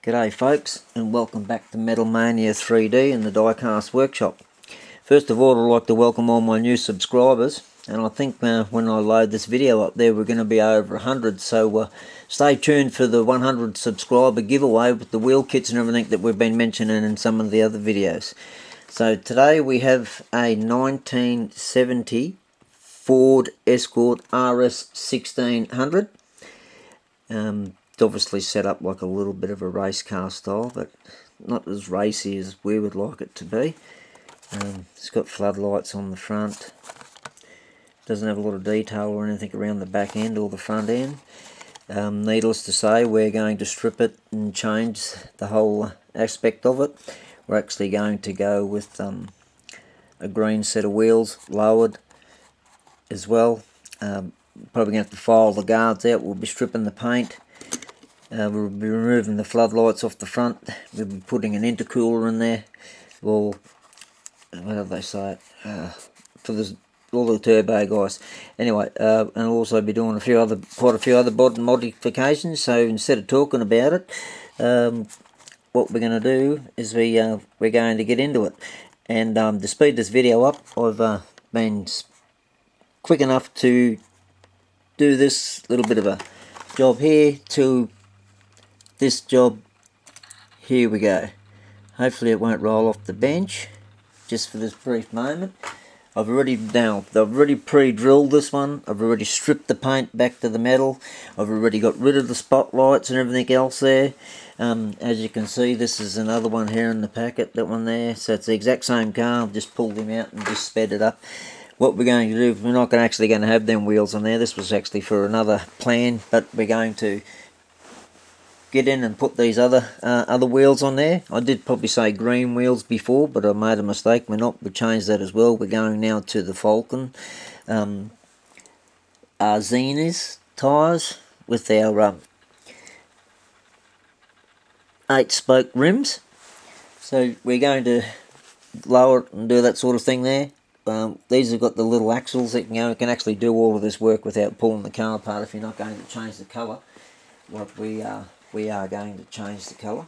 G'day folks, and welcome back to Metal Mania 3D in the Diecast workshop. First of all, I'd like to welcome all my new subscribers, and I think when I load this video up there we're going to be over 100, so stay tuned for the 100 subscriber giveaway with the wheel kits and everything that we've been mentioning in some of the other videos. So today we have a 1970 Ford Escort RS1600. It's obviously set up like a little bit of a race car style, but not as racy as we would like it to be. It's got floodlights on the front. Doesn't have a lot of detail or anything around the back end or the front end. Needless to say, we're going to strip it and change the whole aspect of it. We're actually going to go with a green set of wheels, lowered as well. Probably going to have to file the guards out. We'll be stripping the paint. We'll be removing the floodlights off the front. We'll be putting an intercooler in there. Well, what do they say? For all the turbo guys. Anyway, and I'll also be doing quite a few other body modifications. So instead of talking about it, what we're going to do is we're going to get into it. And to speed this video up, I've been quick enough to do this little bit of a job here to this job. Here we go. Hopefully it won't roll off the bench just for this brief moment. I've already pre-drilled this one. I've already stripped the paint back to the metal. I've already got rid of the spotlights and everything else there. As you can see, this is another one here in the packet, that one there. So it's the exact same car. I've just pulled him out and just sped it up. What we're going to do, we're not actually going to have them wheels on there. This was actually for another plan, but we're going to get in and put these other wheels on there. I did probably say green wheels before, but I made a mistake. We're not. We changed that as well. We're going now to the FALKEN AZENIS Tyres with our 8-spoke rims. So we're going to lower it and do that sort of thing there. These have got the little axles that can actually do all of this work without pulling the car apart if you're not going to change the colour. What we are going to change the colour.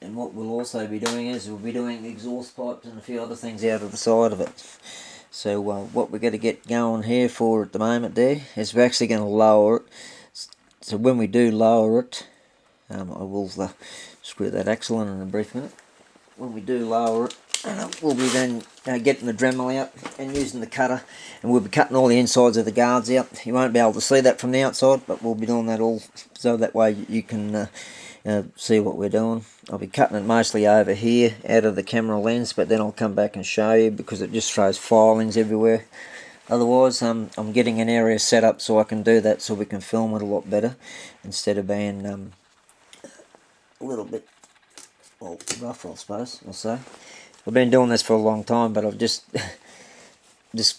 And what we'll also be doing is we'll be doing exhaust pipes and a few other things out of the side of it. So what we're going to get going here for at the moment there is we're actually going to lower it. So when we do lower it, I will screw that axle in a brief minute. When we do lower it, we'll be then getting the Dremel out and using the cutter, and we'll be cutting all the insides of the guards out. You won't be able to see that from the outside, but we'll be doing that all so that way you can see what we're doing. I'll be cutting it mostly over here out of the camera lens, but then I'll come back and show you because it just throws filings everywhere. Otherwise, I'm getting an area set up so I can do that, so we can film it a lot better instead of being a little bit, well, rough, I suppose I'll say. I've been doing this for a long time, but I've just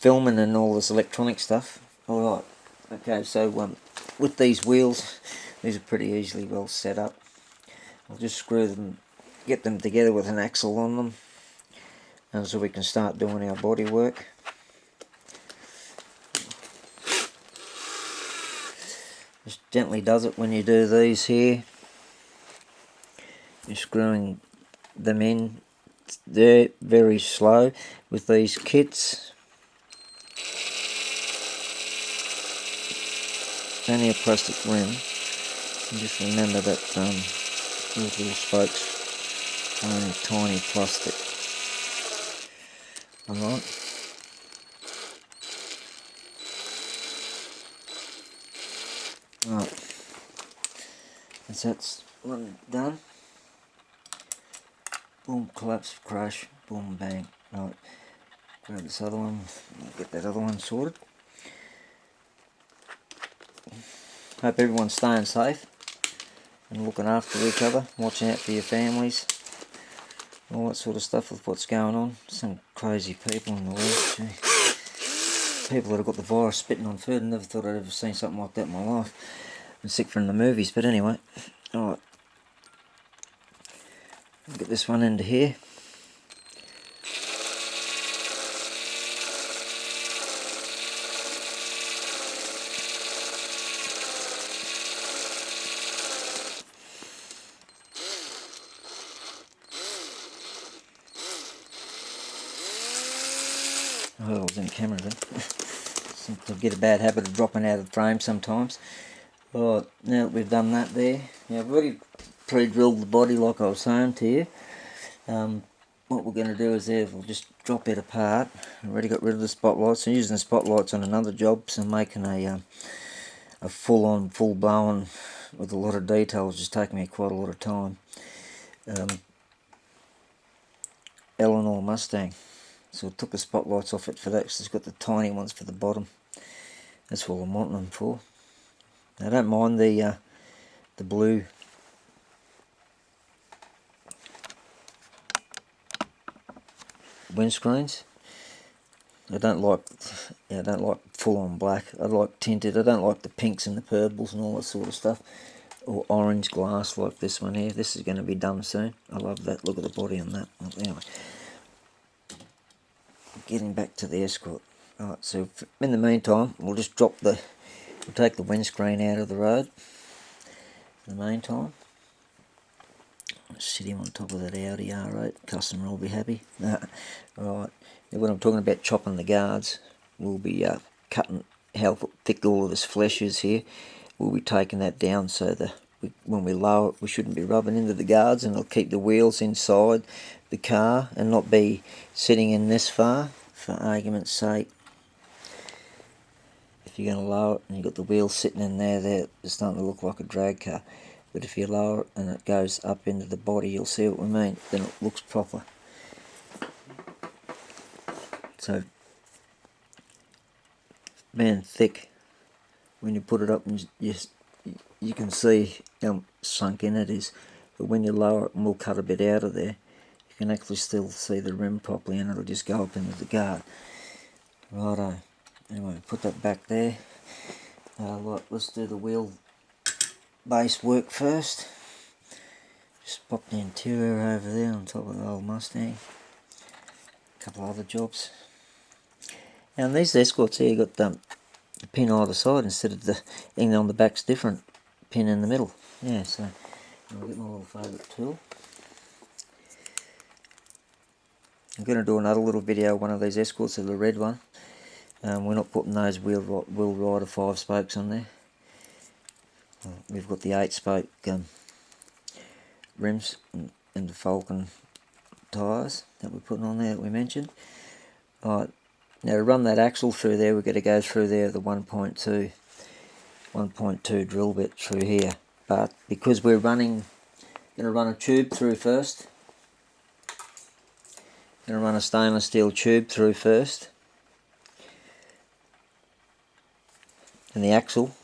filming and all this electronic stuff. Alright, okay, so with these wheels, these are pretty easily well set up. I'll just screw them, get them together with an axle on them, and so we can start doing our body work. Just gently does it when you do these here. You're screwing them in. They're very slow with these kits. It's only a plastic rim. And just remember that these little spokes are only tiny plastic. Alright. Right. That's one done. Boom, collapse, crash, boom, bang. Right, grab this other one, get that other one sorted. Hope everyone's staying safe and looking after each other, watching out for your families, all that sort of stuff with what's going on. Some crazy people in the world, gee. People that have got the virus spitting on food. I never thought I'd ever seen something like that in my life. I'm sick from the movies, but anyway. Alright. Get this one into here. I was in camera then. I get a bad habit of dropping out of frame sometimes. Right, now that we've done that there, now I've already pre-drilled the body like I was saying to you. What we're going to do is we'll just drop it apart. I've already got rid of the spotlights. I'm using the spotlights on another job, so I'm making a full-on, full-blown with a lot of details, just taking me quite a lot of time. Eleanor Mustang. So I took the spotlights off it for that, because it's got the tiny ones for the bottom. That's all I'm wanting them for. I don't mind the blue windscreens. I don't like full-on black. I like tinted. I don't like the pinks and the purples and all that sort of stuff. Or orange glass like this one here. This is going to be done soon. I love that. Look at the body on that. Anyway, getting back to the Escort. Alright, so in the meantime, we'll just we'll take the windscreen out of the road. In the meantime, sit him on top of that Audi R8. Customer will be happy. Right. When I'm talking about chopping the guards, we'll be cutting how thick all of this flesh is here. We'll be taking that down so that when we lower it, we shouldn't be rubbing into the guards, and it'll keep the wheels inside the car and not be sitting in this far, for argument's sake. If you're going to lower it and you've got the wheels sitting in there, it's starting to look like a drag car. But if you lower it and it goes up into the body, you'll see what we mean. Then it looks proper. So, man, thick. When you put it up, and you can see how sunk in it is. But when you lower it, and we'll cut a bit out of there, you can actually still see the rim properly, and it'll just go up into the guard. Righto. Anyway, put that back there. Let's do the wheel base work first. Just pop the interior over there on top of the old Mustang. A couple of other jobs. And these Escorts here got the pin either side instead of the thing on the back's different. Pin in the middle. Yeah, so I'll get my little favourite tool. I'm going to do another little video, one of these Escorts, of the red one. We're not putting those wheel rider 5 spokes on there. We've got the 8 spoke rims and the Falken tyres that we're putting on there that we mentioned. Alright, now to run that axle through there, we've got to go through there the 1.2 drill bit through here. But because we're going to run a tube through first, going to run a stainless steel tube through first, and the axle,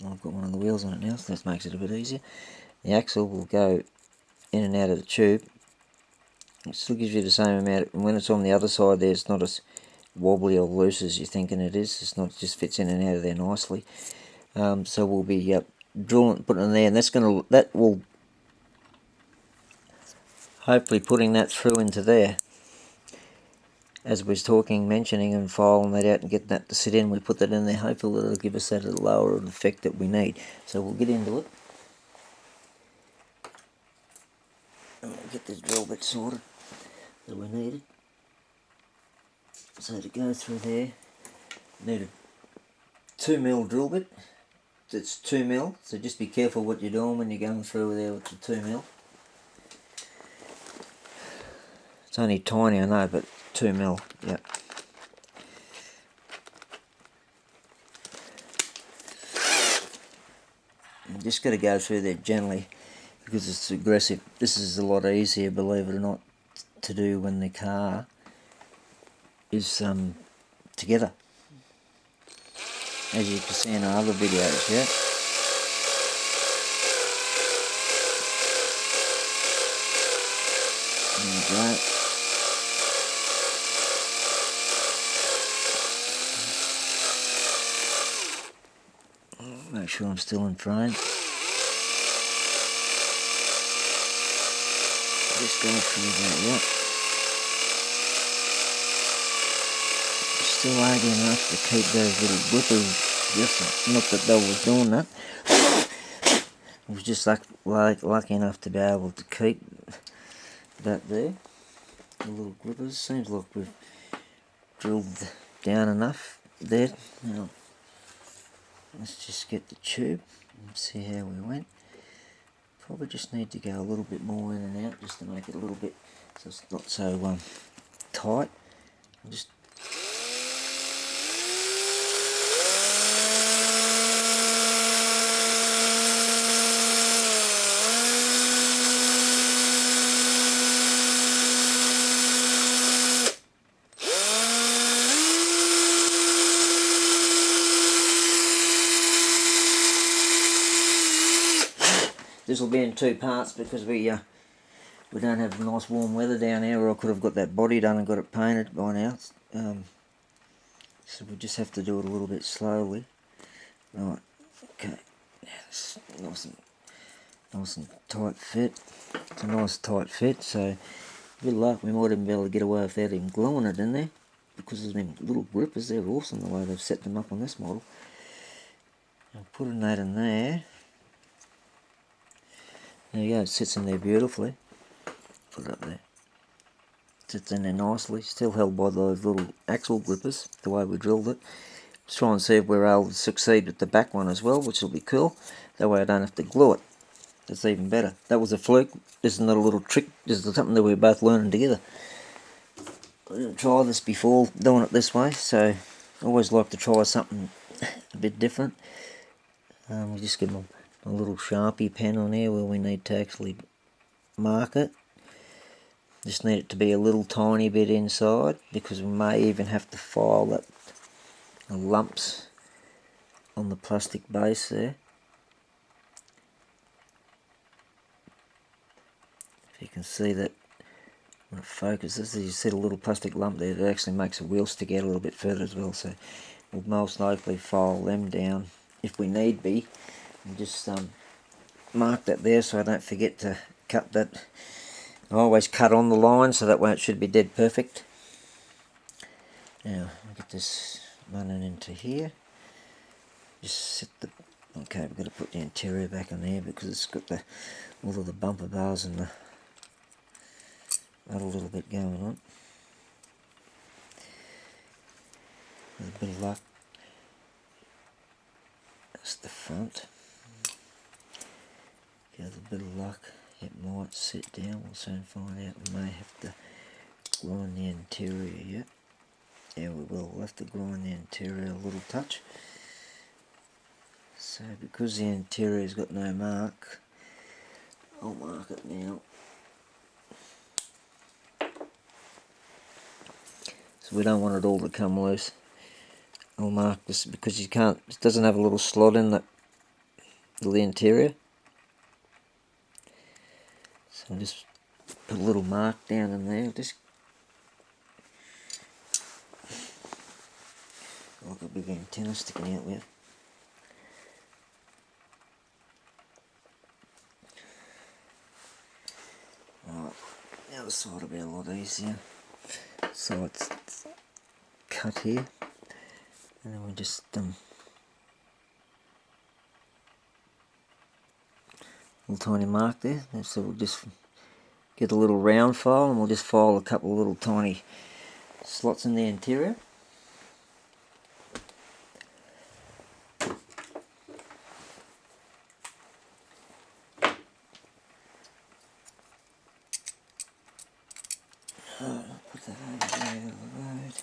I've got one of the wheels on it now, so that makes it a bit easier. The axle will go in and out of the tube. It still gives you the same amount, and when it's on the other side there, it's not as wobbly or loose as you're thinking it is. It's not, it just fits in and out of there nicely. So we'll be drilling, putting it in there, and that will hopefully putting that through into there. As we was mentioning and filing that out and getting that to sit in, we put that in there. Hopefully it'll give us that lower effect that we need. So we'll get into it. And we'll get this drill bit sorted that we needed. So to go through there, need a 2mm drill bit. It's 2mm, so just be careful what you're doing when you're going through there with the 2mm. It's only tiny, I know, but 2mm, yeah. You just got to go through there gently because it's aggressive. This is a lot easier, believe it or not, to do when the car is together, as you can see in our other videos, yeah. There we go. Make sure I'm still in frame. Just go through that, yeah. Still hard enough to keep those little whippers. Just not that they was doing that. I was just lucky enough to be able to keep that there. The little grippers. Seems like we've drilled down enough there. Now let's just get the tube and see how we went. Probably just need to go a little bit more in and out just to make it a little bit so it's not so tight. I'll just this will be in two parts because we don't have nice warm weather down here, or I could have got that body done and got it painted by now. So we just have to do it a little bit slowly. Right, okay, it's nice and tight fit. It's a nice tight fit, so with luck we might even be able to get away without even gluing it in there, because of them little grippers. They're awesome the way they've set them up on this model. I'm putting that in there. There you go, it sits in there beautifully. Put it up there. Sits in there nicely, still held by those little axle grippers, the way we drilled it. Let's try and see if we're able to succeed with the back one as well, which will be cool. That way I don't have to glue it. That's even better. That was a fluke. This is not a little trick. This is something that we're both learning together. I didn't try this before doing it this way, so I always like to try something a bit different. We just give them a little Sharpie pen on here where we need to actually mark it. Just need it to be a little tiny bit inside, because we may even have to file that lumps on the plastic base there. If you can see that when it focuses, you see the little plastic lump there, that actually makes the wheel stick out a little bit further as well, so we'll most likely file them down if we need be, and just mark that there so I don't forget to cut that. I always cut on the line so that way it should be dead perfect. Now I'll get this running into here. Just set the, okay, we've got to put the interior back on there because it's got all of the bumper bars and that a little bit going on. With a bit of luck, that's the front. With a bit of luck, it might sit down. We'll soon find out. We may have to glue on the interior yet. Yeah, we will. We'll have to glue on the interior a little touch. So because the interior's got no mark, I'll mark it now. So we don't want it all to come loose. I'll mark this because you can't, it doesn't have a little slot in the interior. So I'll just put a little mark down in there, just like a big antenna sticking out there. Right, the other side will be a lot easier. So it's cut here, and then we just little tiny mark there. And so we'll just get a little round file, and we'll just file a couple of little tiny slots in the interior. Put that over there on the road.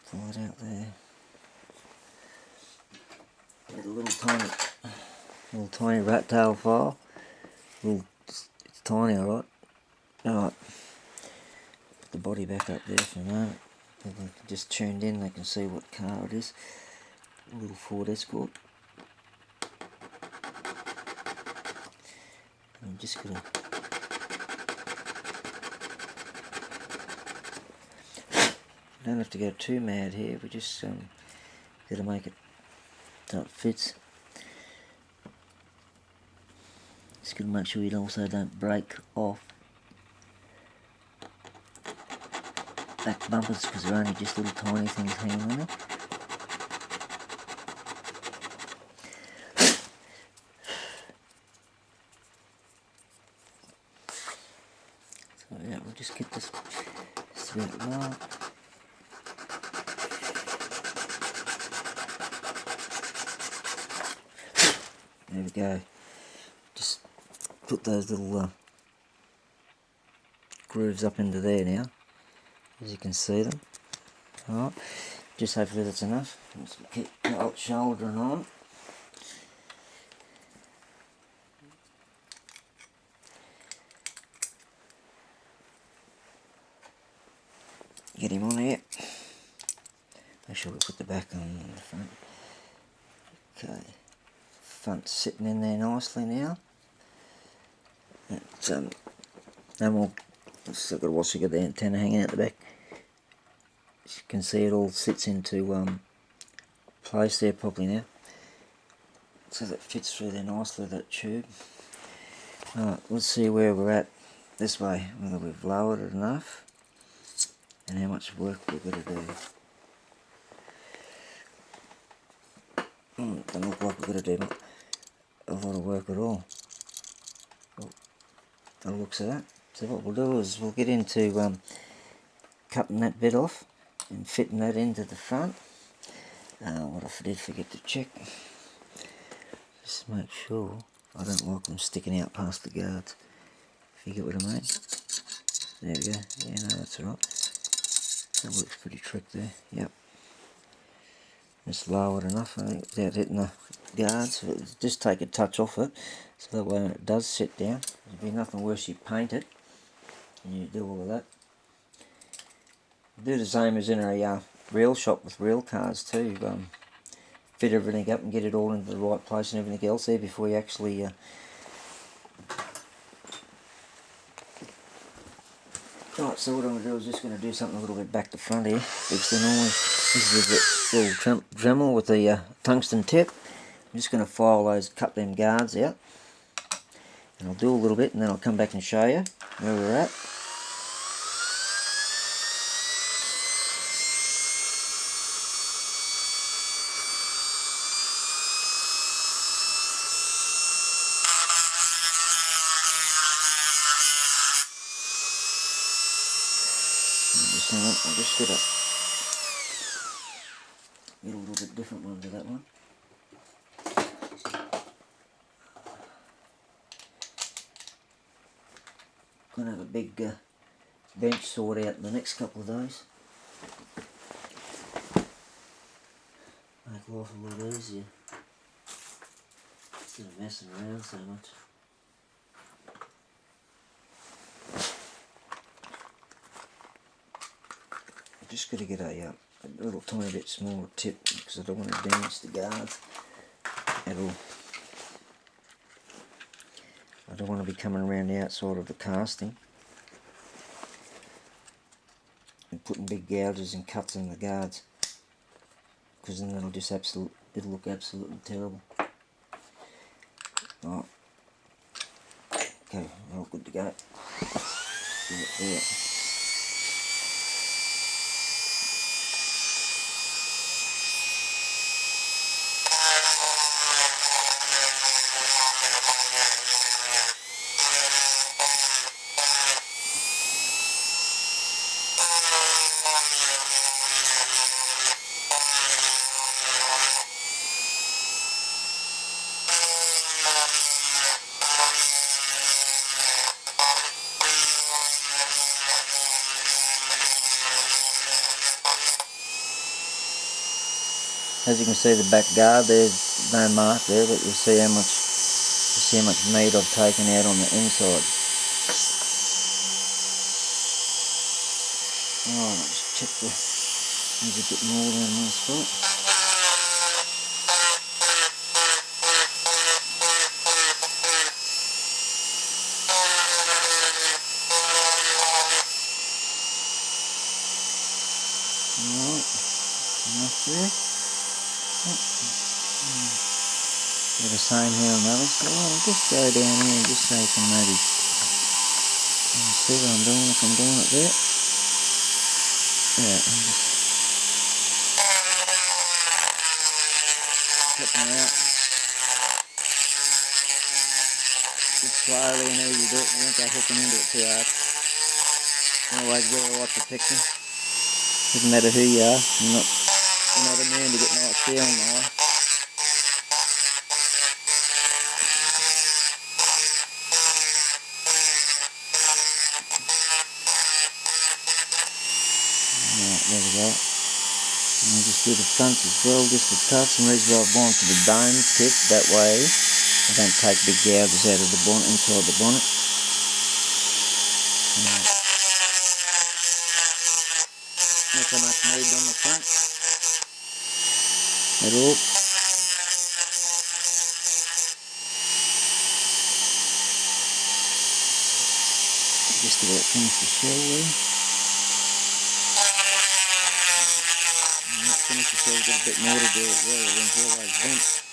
Pull it out there. Get a little tiny rat tail file. It's tiny, alright. Alright. Put the body back up there for a moment. People just tuned in, they can see what car it is. A little Ford Escort. I'm just gonna don't have to go too mad here, we just got to make it so it fits. Just got to make sure you also don't break off back bumpers because they're only just little tiny things hanging on there. So yeah, we'll just get this just about right. There we go. Just put those little grooves up into there now, as you can see them. Alright, just hopefully that's enough. Let's keep shouldering on. Get him on here. Make sure we put the back on the front. Okay, front's sitting in there nicely now. It's, no more. Still got a washer, got the antenna hanging out the back. As you can see, it all sits into place there properly now, so that fits through there nicely, that tube. Alright, let's see where we're at this way, whether we've lowered it enough and how much work we've got to do. Doesn't look like we've got to do a lot of work at all. Well, the looks of that. So what we'll do is we'll get into cutting that bit off and fitting that into the front. What if I did forget to check, just make sure I don't like them sticking out past the guards, if you get what I mean. There we go. Yeah, no, that's alright. That looks pretty trick there. Yep. Just lower it enough, I think, without hitting the guards. Just take a touch off it, so that way when it does sit down, there'll be nothing worse you paint it and you do all of that. Do the same as in a real shop with real cars too. Fit everything up and get it all into the right place and everything else there before you actually Right, so what I'm going to do is just going to do something a little bit back to front here, because then normally this is a little Dremel with the tungsten tip. I'm just going to file those, cut them guards out, and I'll do a little bit and then I'll come back and show you where we're at. I'll just get a little bit different one to that one. Gonna have a big bench sort out in the next couple of days. Make life a lot easier instead of messing around so much. Just got to get a little tiny bit smaller tip, because I don't want to damage the guards at all. I don't want to be coming around the outside of the casting and putting big gouges and cuts in the guards, because then it'll just it'll look absolutely terrible. Right. Okay, we're all good to go. There. As you can see, the back guard, there's no mark there, but you'll see how much meat I've taken out on the inside. Alright, I'll just check there's a bit more than one spot. Alright, enough there. Do the same here on the other side. I'll just go down here and just so you can maybe see what I'm doing, if I'm doing it there. Yeah, I'm just cutting it out. Just slowly and easy do it, you won't go hooking into it too hard. Always wear eye protection. Doesn't matter who you are. You're not immune to get night steel in the eye. Right, there we go. And I'll just do the front as well, just a touch. And these I've gone for the dome tip, that way I don't take big gouges out of the bonnet, inside the bonnet. Right. Not so much need on the front at all. Just about finished the shell there. Not finished the shell, got a bit more to do it well, it runs all those vents.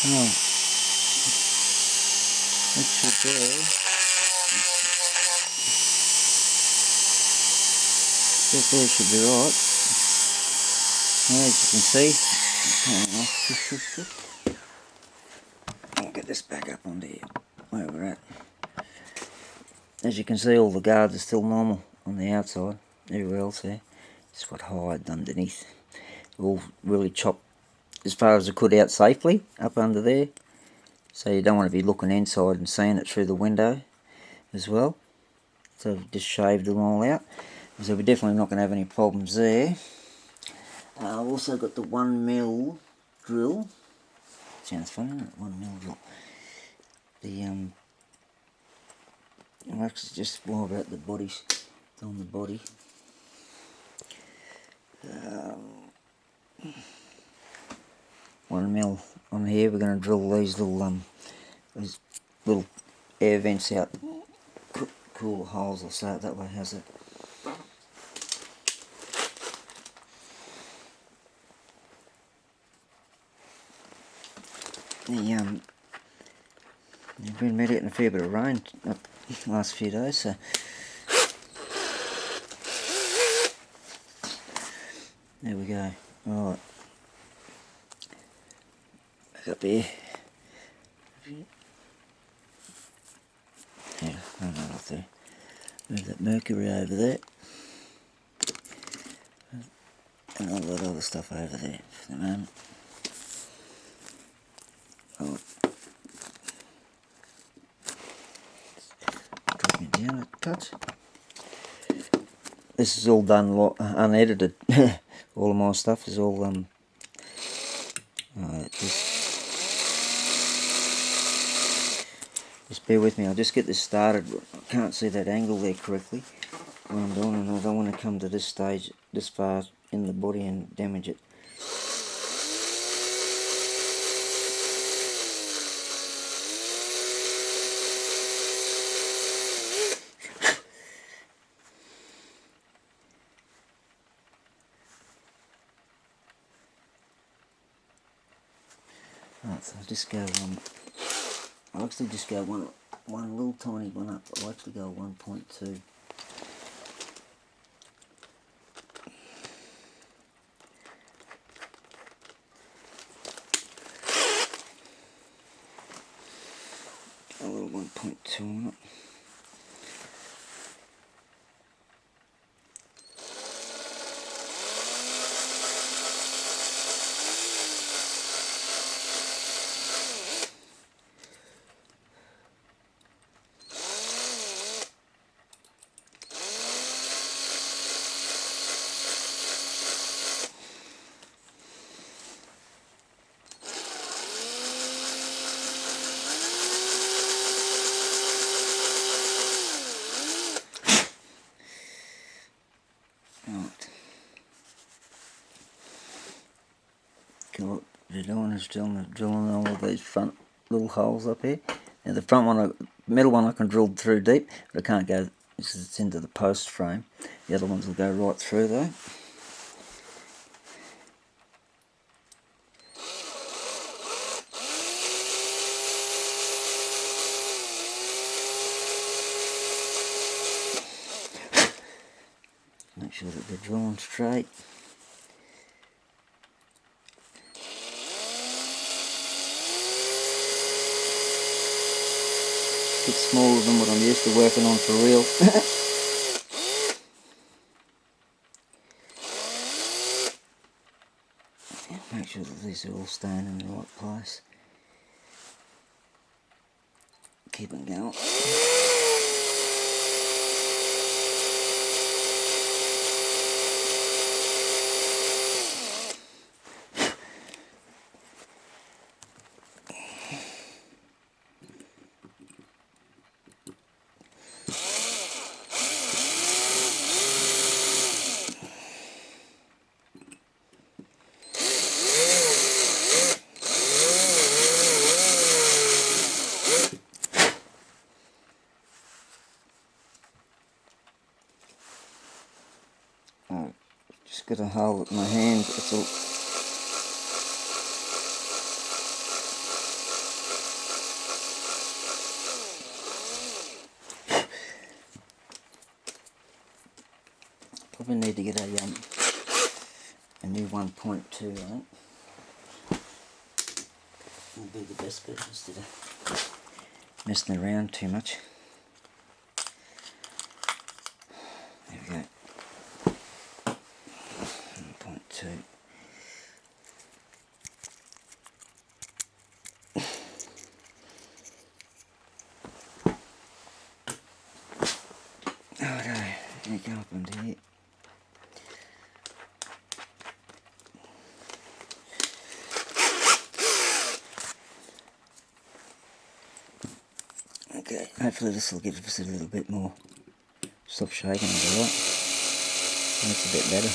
Oh, that should do. That there should be right. Now, as you can see, I'll get this back up onto here, where we're at. As you can see, all the guards are still normal on the outside, everywhere else there. Just got hide underneath. All really chopped as far as I could out safely, up under there. So you don't want to be looking inside and seeing it through the window as well. So I've just shaved them all out. So we're definitely not going to have any problems there. I've also got the 1mm drill. Sounds funny, isn't it? 1mm drill. I'm actually just more about the bodies. It's on the body. 1mm on here. We're going to drill these little air vents out. Cool holes, I'll say it that way. How's it? We've been getting a fair bit of rain the last few days, so there we go. Alright, back up here. Yeah, no, up there. Move that mercury over there, and all that other stuff over there for the moment. Oh. Drop me down a touch. This is all done unedited. All of my stuff is all just bear with me. I'll just get this started. I can't see that angle there correctly when I'm doing, and I don't want to come to this stage this far in the body and damage it. Right, so I'll just go I'll actually just go one little tiny one up. I'll actually go 1.2. A little 1.2 on it. What they're doing is drilling all of these front little holes up here. Now the front one, middle one I can drill through deep, but I can't go because it's into the post frame. The other ones will go right through though. Make sure that they're drilling straight. bit smaller than what I'm used to working on for real. Make sure that these are all staying in the right place. Keep them going. Just got to hold it in my hand. It's all. Probably need to get a new 1.2. I think would be the best bet instead of messing around too much. There we go. 1.2. Righto, you go up into here. Okay, hopefully this will give us a little bit more. Stop shaking it a lot. That's a bit better.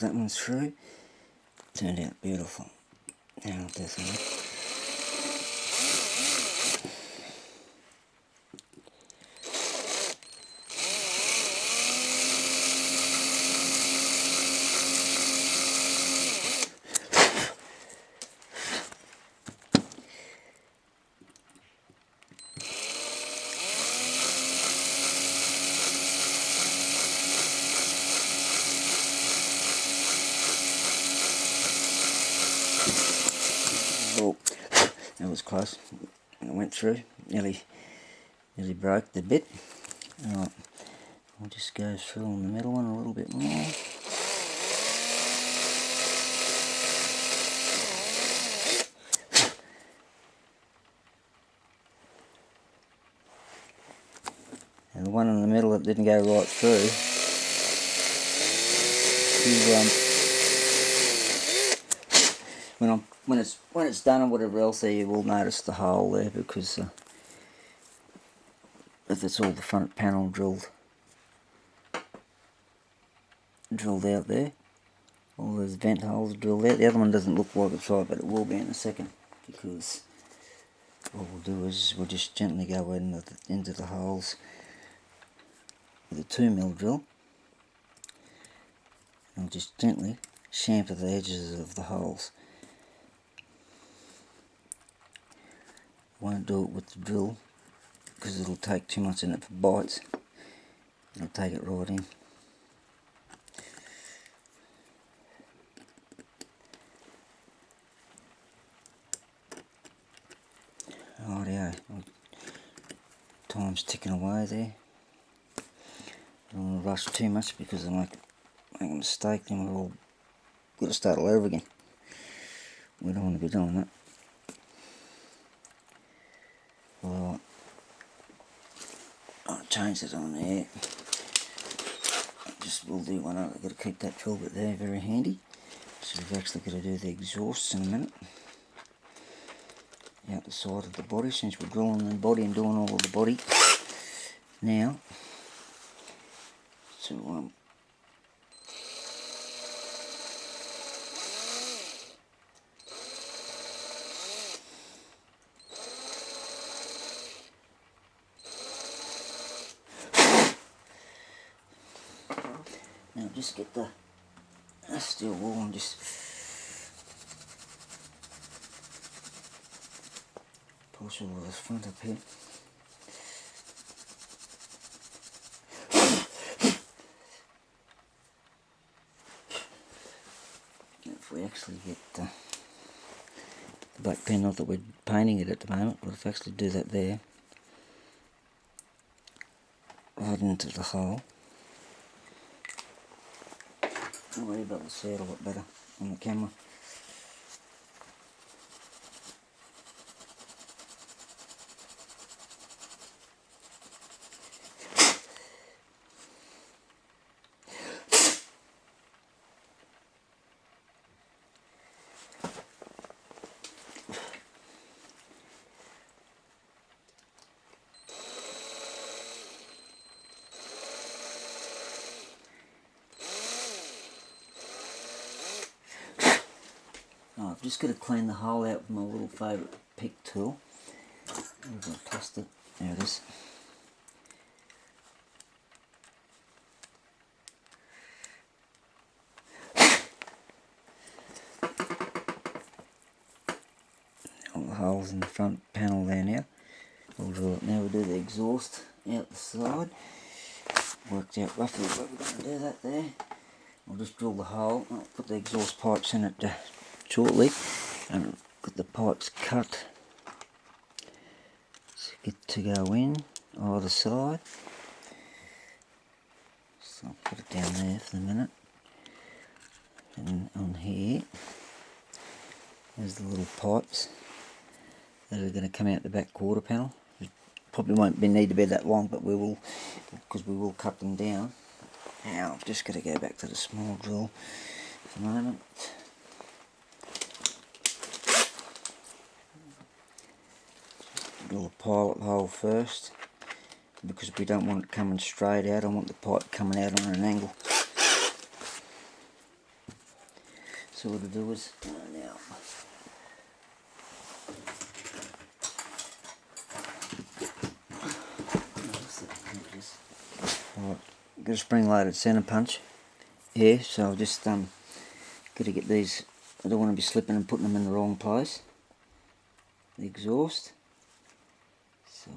That one's through. Turned out beautiful. Now I'll do something. Oh, that was close. It went through. Nearly broke the bit. Alright, I'll just go through on the middle one a little bit more. And the one in the middle that didn't go right through, when it's done and whatever else there, you will notice the hole there, because that's all the front panel drilled out there. All those vent holes drilled out. The other one doesn't look like it's right, but it will be in a second, because what we'll do is we'll just gently go into the holes with a 2mm drill. And we'll just gently chamfer the edges of the holes. Won't do it with the drill because it'll take too much in it for bites. It'll take it right in. Rightio, time's ticking away there. I don't want to rush too much because I make a mistake, then we're all got to start all over again. We don't want to be doing that. Alright, I'll change it on there. We'll do one up. I've got to keep that drill bit there very handy. So we've actually got to do the exhausts in a minute. Out the side of the body, since we're drilling the body and doing all of the body now. So Now just get the steel wool and just push all of this front up here. If we actually get the black pen, not that we're painting it at the moment, but if I actually do that there, right into the hole, I'll be able to see it a lot better on the camera. Oh, I've just got to clean the hole out with my little favourite pick tool. I'm going to twist it. There it is. All the holes in the front panel there now. We'll drill it now. We'll do the exhaust out the side. Worked out roughly what we're going to do that there. I'll just drill the hole. I'll put the exhaust pipes in it shortly, and got the pipes cut to get to go in either side. So I'll put it down there for the minute. And on here, there's the little pipes that are going to come out the back quarter panel. It probably won't need to be that long, but we will, because we will cut them down. Now I've just got to go back to the small drill for the moment. Drill the pilot hole first, because we don't want it coming straight out. I want the pipe coming out on an angle. So what I'll do is now right, got a spring loaded centre punch here, so I've just got to get these. I don't want to be slipping and putting them in the wrong place. The exhaust. So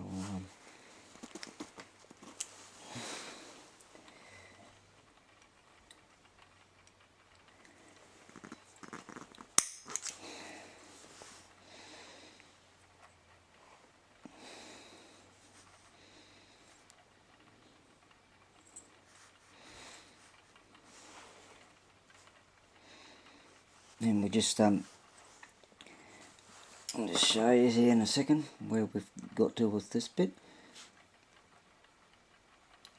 then we just I'll just show you here in a second where we've got to with this bit.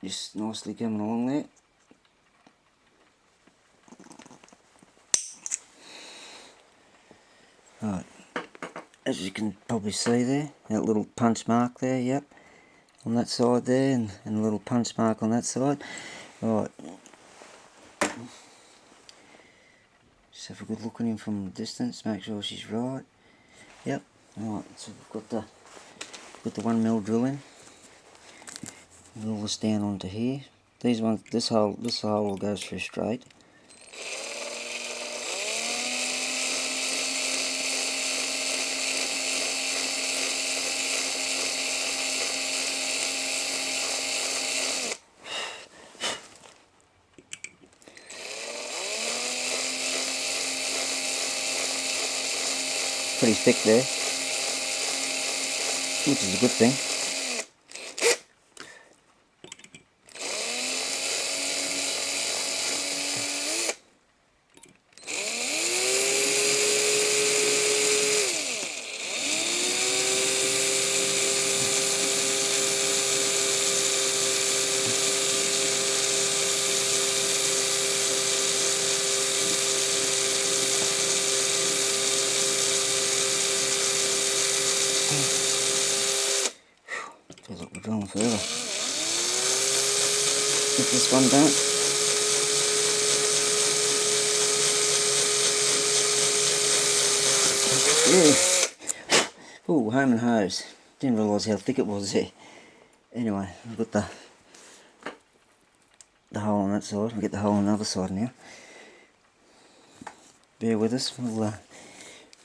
Just nicely coming along there. Right, as you can probably see there, that little punch mark there, yep, on that side there, and a little punch mark on that side. Right, just have a good look at him from a distance, make sure she's right. Yep. Right, so we've got the 1mm drill in. Drill this down onto here. These ones, this hole will go through straight. Pretty thick there, which is a good thing. Feels like we're drilling further. Get this one done. Yeah. Ooh, home and hose. Didn't realise how thick it was there. Anyway, I've got the the hole on that side. We'll get the hole on the other side now. Bear with us. We'll, a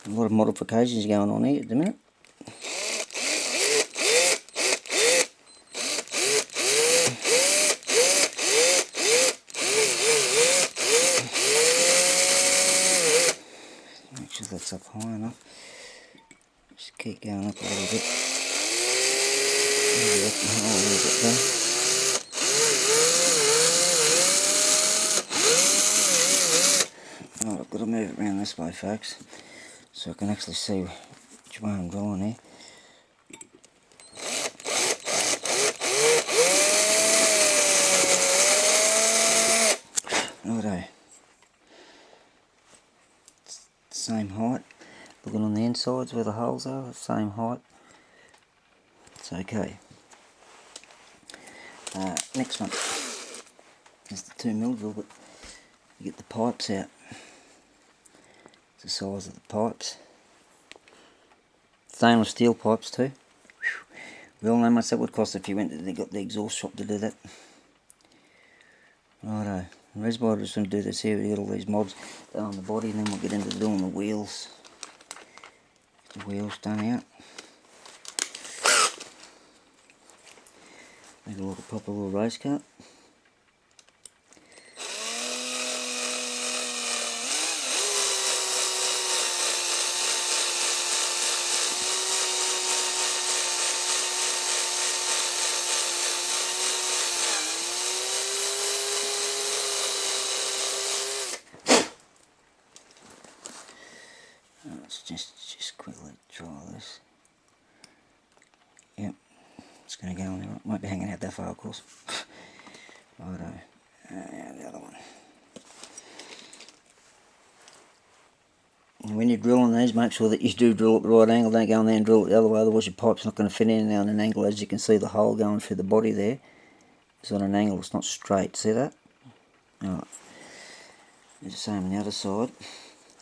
lot of modifications going on here at the minute. Make sure that's up high enough. Just keep going up a little bit. Maybe up the hole a little bit there. Oh, I've got to move it around this way, folks, so I can actually see which way I'm drilling here. Righto. It's the same height. Looking on the insides where the holes are, the same height. It's okay. Next one is the 2mm drill, but you get the pipes out. The size of the pipes. Stainless steel pipes too. We all know how much that would cost if you went and got the exhaust shop to do that. Righto. The reason why I just want to do this here, we get all these mods done on the body, and then we'll get into doing the wheels. Get the wheels done out. Make it look a proper little race car. Let's just quickly try this. Yep, it's going to go on there. It won't be hanging out that far, of course. Righto. The other one. And when you're drilling these, make sure that you do drill at the right angle. Don't go in there and drill it the other way, otherwise your pipe's not going to fit in there on an angle. As you can see, the hole going through the body there is on an angle. It's not straight. See that? Alright. Do the same on the other side.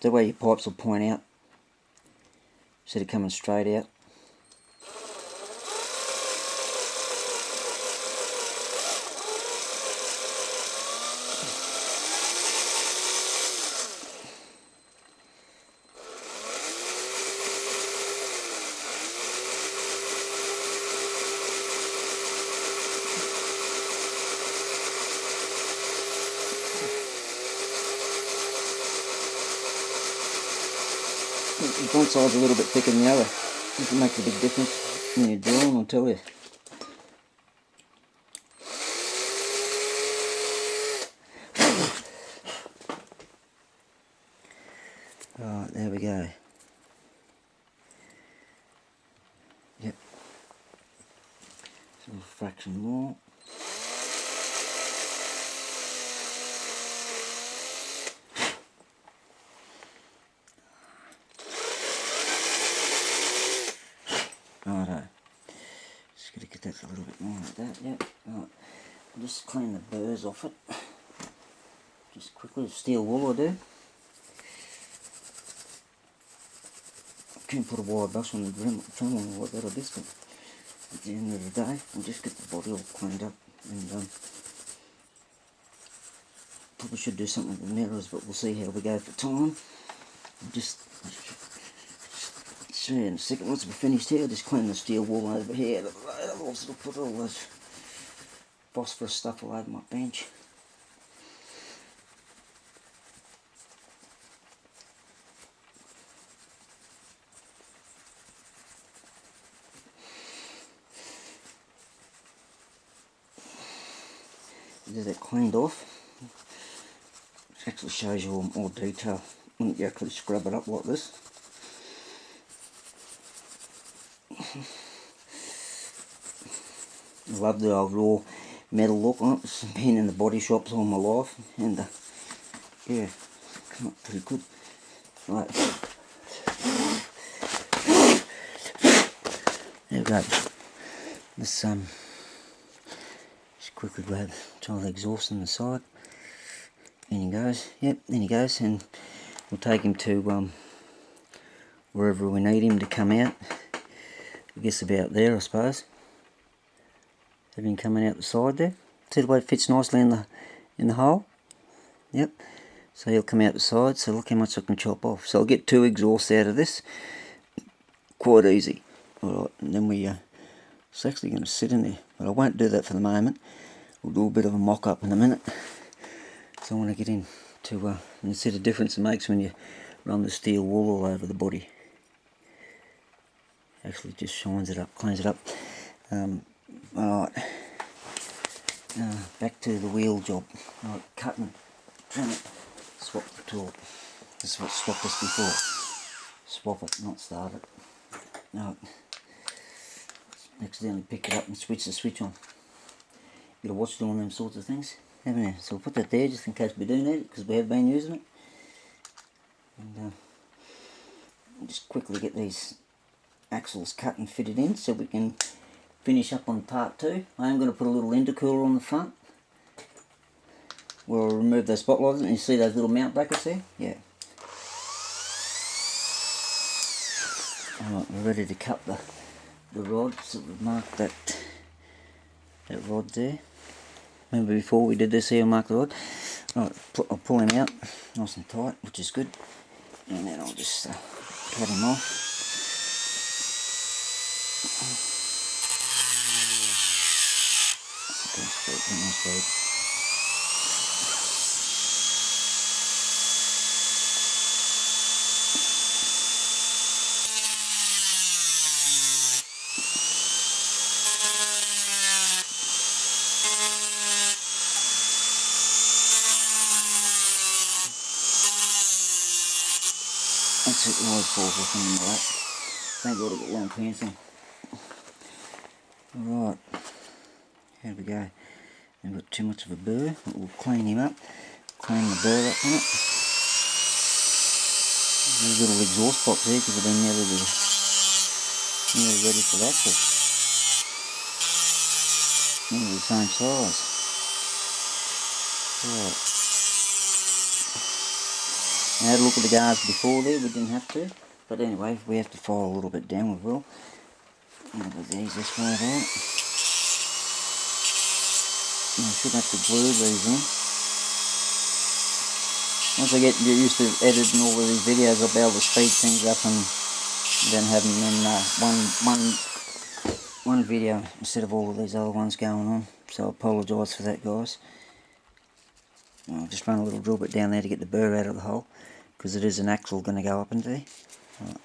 That way your pipes will point out instead of coming straight out. One side's a little bit thicker than the other. It can make a big difference when you're drilling, I'll tell you. Alright, there we go. Yep. Just a little fraction more. Righto. Just got to get that a little bit more like that, yep. Right. I'll just clean the burrs off it. Just quickly, steel wool I do. I can put a wire brush on the Dremel like that or this, but at the end of the day, we'll just get the body all cleaned up. And probably should do something with the mirrors, but we'll see how we go for time. I'll just show you in a second. Once we're finished here, I'll just clean the steel wool over here. Otherwise it'll put all this phosphorus stuff all over my bench. Get that cleaned off. It actually shows you all more detail when you actually scrub it up like this. I love the old raw metal look on it. It's been in the body shops all my life, and yeah, come up pretty good. Right, there we go. Let's just quickly grab the exhaust on the side. In he goes. Yep, in he goes, and we'll take him to wherever we need him to come out. I guess about there, I suppose. Have him coming out the side there. See the way it fits nicely in the hole. Yep. So he'll come out the side, so look how much I can chop off. So I'll get 2 exhausts out of this. Quite easy. Alright, and then it's actually going to sit in there, but I won't do that for the moment. We'll do a bit of a mock-up in a minute. So I want to get into, and see the difference it makes when you run the steel wool all over the body. Actually just shines it up, cleans it up. Alright, back to the wheel job. Right, cut and trim it. Swap the tool. This is what swapped this before. Swap it, not start it. No. Accidentally pick it up and switch the switch on. You gotta watch doing them sorts of things, haven't you? So we'll put that there just in case we do need it, because we have been using it. And just quickly get these axles cut and fitted in so we can finish up on part 2. I am going to put a little intercooler on the front. We'll remove those spotlights, and you see those little mount brackets there? Yeah. Alright, we're ready to cut the rod, so we've marked that rod there. Remember before we did this here, mark the rod. Alright, I'll pull him out nice and tight, which is good. And then I'll just cut him off. That's it, always falls off in the lap. Thank God I've got long pants on. Alright, here we go. I've got too much of a burr, but we'll clean him up. Clean the burr up on it. There's a little exhaust pop there because I've been nearly ready for that. Nearly the same size. Right. I had a look at the guards before there, we didn't have to. But anyway, if we have to file a little bit down, we will. That was the easiest way of it. I should have to glue these in. Once I get used to editing all of these videos, I'll be able to speed things up and then have them in one video instead of all of these other ones going on. So I apologise for that, guys. I'll just run a little drill bit down there to get the burr out of the hole, because it is an axle going to go up into there. Right.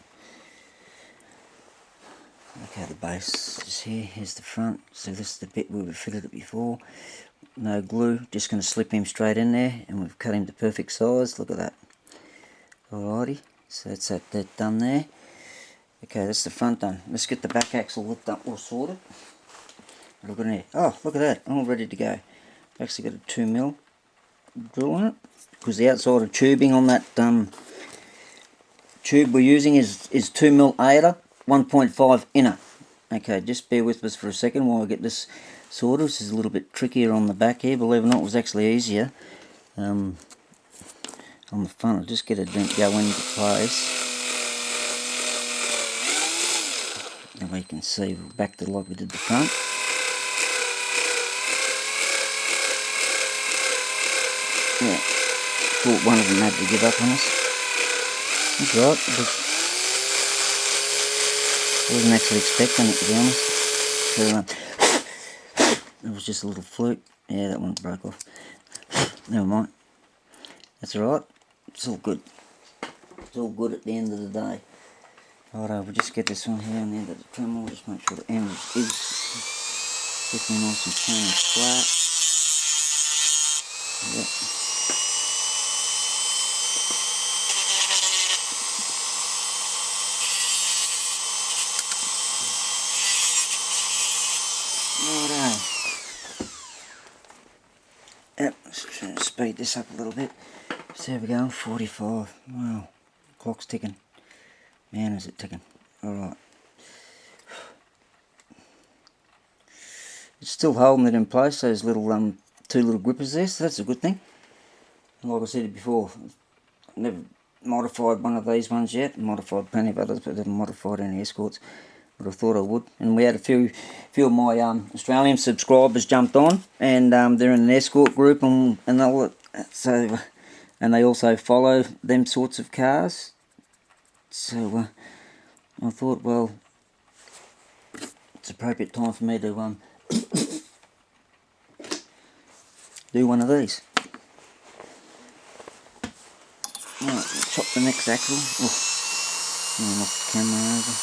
Okay, the base is here. Here's the front. So this is the bit where we fitted it before. No glue, just going to slip him straight in there, and we've cut him to perfect size. Look at that. Alrighty, so that's that done there. Okay, that's the front done. Let's get the back axle looked up or sorted. Look at there. Oh, look at that. All ready to go. I've actually got a 2mm drill on it, because the outside of tubing on that tube we're using is 2mm outer, 1.5 inner. Okay, just bear with us for a second while I get this sorted. This is a little bit trickier on the back here. Believe it or not, it was actually easier on the front. I'll just get a dent go into place. And we can see back to like we did the front. Yeah, thought one of them had to give up on us. That's right, I wasn't actually expecting it, to be honest. So, it was just a little fluke. Yeah, that one broke off. Never mind. That's alright. It's all good. It's all good at the end of the day. Righto, we'll just get this one here on the end of the trim. We'll just make sure the end is looking nice and clean and flat. Yep. Righto. Yep, let's try to speed this up a little bit. So there we go, 45. Wow, clock's ticking. Man, is it ticking. Alright. It's still holding it in place, those little two little grippers there, so that's a good thing. And like I said before, I've never modified one of these ones yet. Modified plenty of others, but I haven't modified any Escorts. but I thought I would. And we had a few of my Australian subscribers jumped on, and they're in an Escort group, and all that. So, and they also follow them sorts of cars. So I thought, well, it's appropriate time for me to do one of these. Right, chop the next axle. Oh, knock the camera over.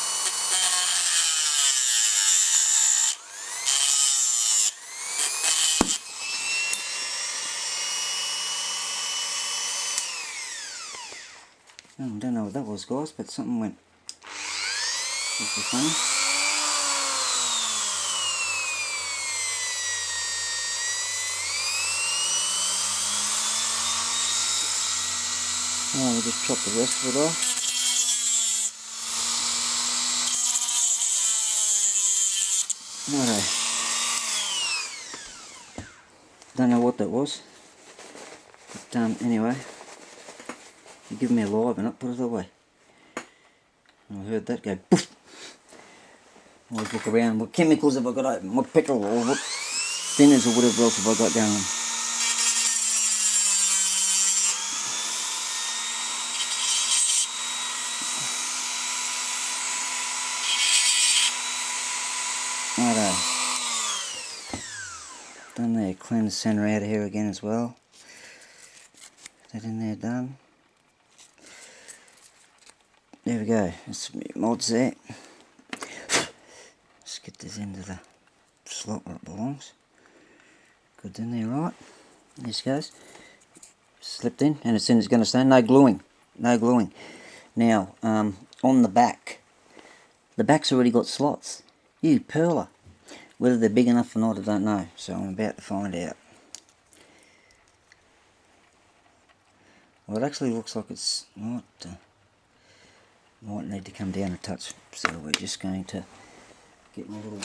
Oh, I don't know what that was, guys, but something went. This is funny. Oh, we'll just chop the rest of it off. Righto. Don't know what that was. But anyway, you give me a live and put it away. I heard that go poof. Always look around. What chemicals have I got open? What petrol or what thinners or whatever else have I got going on? Righto. Done there. Clean the centre out of here again as well. That in there done. There we go. There's some mods there. Let's get this into the slot where it belongs. Good in there, right? This goes. Slipped in, and as soon as it's going to stay, no gluing. No gluing. Now, on the back's already got slots. You perler. Whether they're big enough or not, I don't know. So I'm about to find out. Well, it actually looks like it's not. Might need to come down a touch. So we're just going to get my little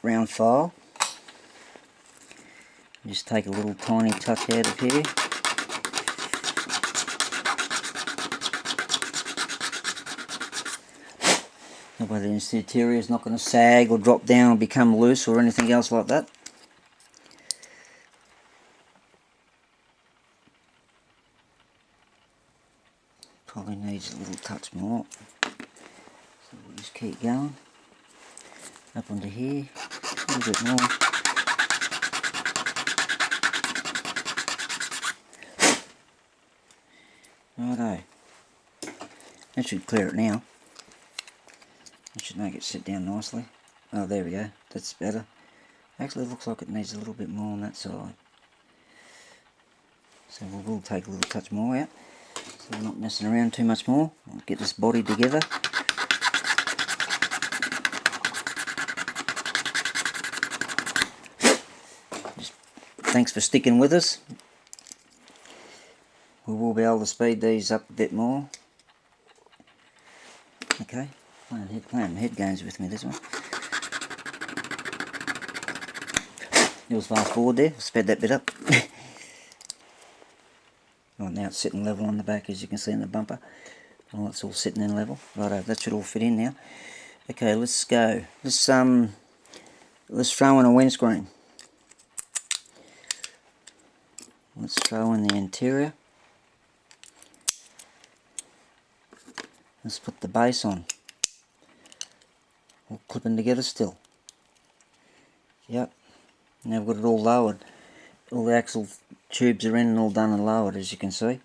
round file. Just take a little tiny touch out of here. That way the interior is not going to sag or drop down or become loose or anything else like that. Probably needs a little touch more. So we'll just keep going. Up onto here. A little bit more. Righto. That should clear it now. That should make it sit down nicely. Oh, there we go. That's better. Actually, it looks like it needs a little bit more on that side. So we will take a little touch more out. So we're not messing around too much more. We'll get this body together. Just thanks for sticking with us. We will be able to speed these up a bit more. Okay, playing head games with me this one. It was fast forward there, sped that bit up. Right, now it's sitting level on the back, as you can see in the bumper. Well, it's all sitting in level. Righto, that should all fit in now. Okay, let's go. Let's throw in a windscreen. Let's throw in the interior. Let's put the base on. All clipping together still. Yep. Now we've got it all lowered. All the axle tubes are in and all done and lowered, as you can see.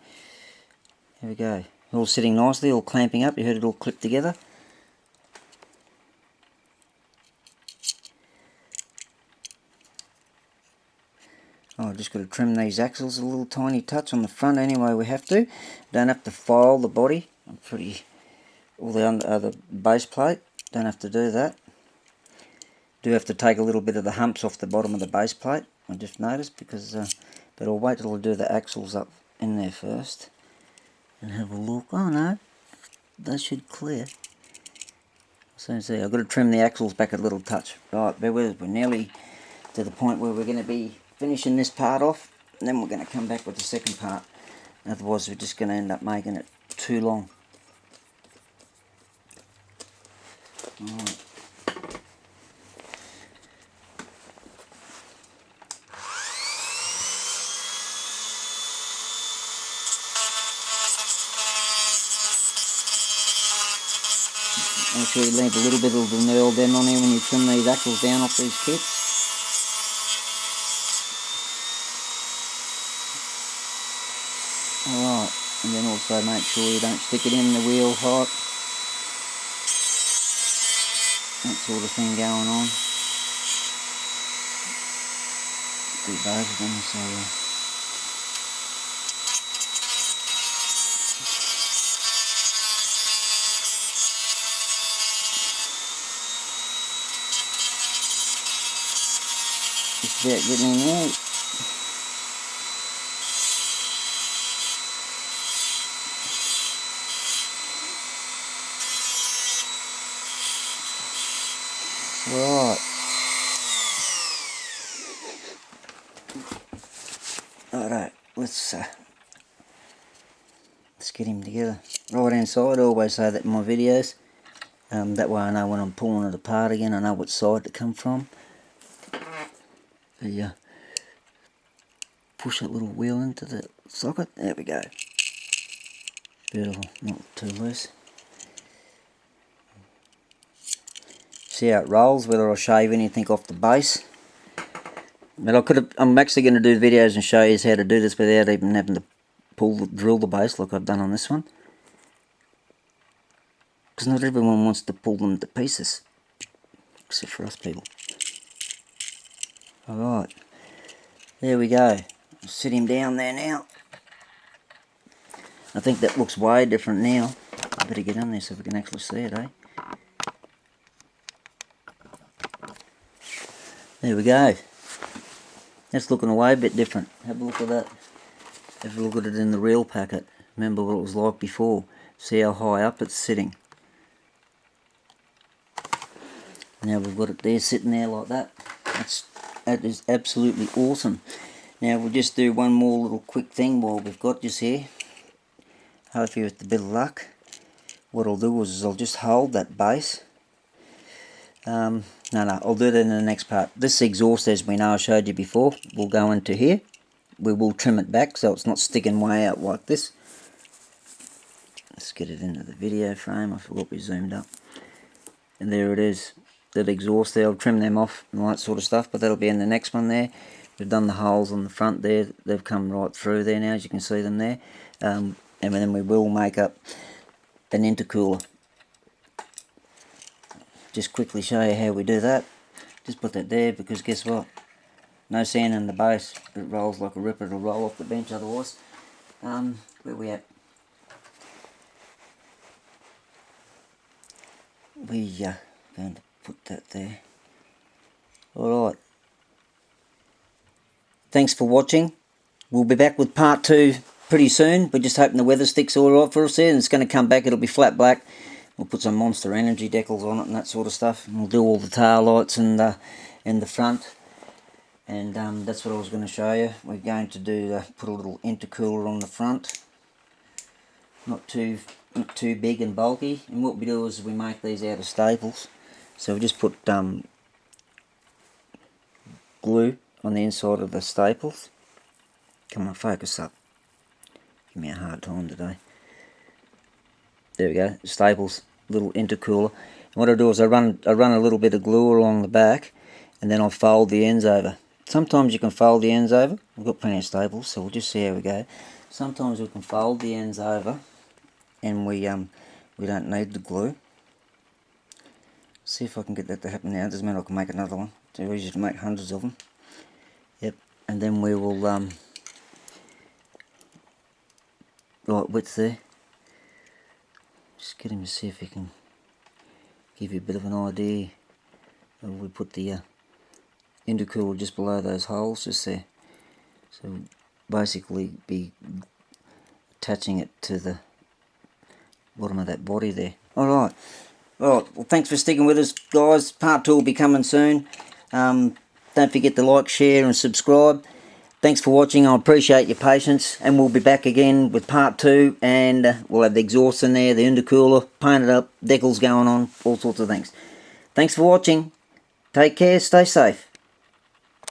Here we go. All sitting nicely, all clamping up. You heard it all clip together. Oh, I've just got to trim these axles a little tiny touch on the front anyway. We have to. Don't have to file the body. I'm pretty. All the base plate. Don't have to do that. Do have to take a little bit of the humps off the bottom of the base plate. I just noticed because. But I'll wait till I do the axles up in there first. And have a look. Oh no, they should clear. So see, I've got to trim the axles back a little touch. Right, bear with us. We're nearly to the point where we're going to be finishing this part off, and then we're going to come back with the second part. Otherwise, we're just going to end up making it too long. Alright. Make sure you leave a little bit of the knurl down on here when you trim these axles down off these kits. Alright, and then also make sure you don't stick it in the wheel height. That sort of thing going on. Do both of them, so just about getting in there. Right. Alright, let's get him together. Right hand side, I always say that in my videos. That way I know when I'm pulling it apart again, I know what side to come from. Push that little wheel into the socket. There we go. Beautiful, not too loose. See how it rolls, whether I shave anything off the base. But I'm actually going to do videos and show you how to do this without even having to drill the base like I've done on this one. Because not everyone wants to pull them to pieces, except for us people. Alright, there we go. I'll sit him down there now. I think that looks way different now. I better get in there so we can actually see it, eh? There we go. That's looking away a bit different. Have a look at that. Have a look at it in the real packet. Remember what it was like before. See how high up it's sitting. Now we've got it there sitting there like that. That is absolutely awesome. Now we'll just do one more little quick thing while we've got this here. Hopefully with a bit of luck. What I'll do is I'll just hold that base. No, I'll do that in the next part. This exhaust, as we know, I showed you before, will go into here. We will trim it back so it's not sticking way out like this. Let's get it into the video frame. I forgot we zoomed up. And there it is. That exhaust there, I'll trim them off and all that sort of stuff, but that'll be in the next one there. We've done the holes on the front there. They've come right through there now, as you can see them there. And then we will make up an intercooler. Just quickly show you how we do that. Just put that there because guess what? No sand in the base. It rolls like a ripper. It'll roll off the bench otherwise. Where we at? We going to put that there. Alright. Thanks for watching. We'll be back with part 2 pretty soon. We're just hoping the weather sticks alright for us there, and it's going to come back. It'll be flat black. We'll put some Monster Energy decals on it and that sort of stuff. And we'll do all the tail lights and in the front. And that's what I was going to show you. We're going to do put a little intercooler on the front. Not too big and bulky. And what we do is we make these out of staples. So we just put glue on the inside of the staples. Come on, focus up. Give me a hard time today. There we go, staples, little intercooler. And what I do is I run a little bit of glue along the back, and then I'll fold the ends over. Sometimes you can fold the ends over. We've got plenty of staples, so we'll just see how we go. Sometimes we can fold the ends over, and we don't need the glue. See if I can get that to happen now. It doesn't mean I can make another one. It's easy to make hundreds of them. Yep, and then we will right width there. Just get him to see if he can give you a bit of an idea. We put the intercooler just below those holes, just there. So basically be attaching it to the bottom of that body there. Alright. Well, thanks for sticking with us, guys. Part 2 will be coming soon. Don't forget to like, share and subscribe. Thanks for watching. I appreciate your patience, and we'll be back again with part 2, and we'll have the exhaust in there, the intercooler, painted up, decals going on, all sorts of things. Thanks for watching. Take care, stay safe.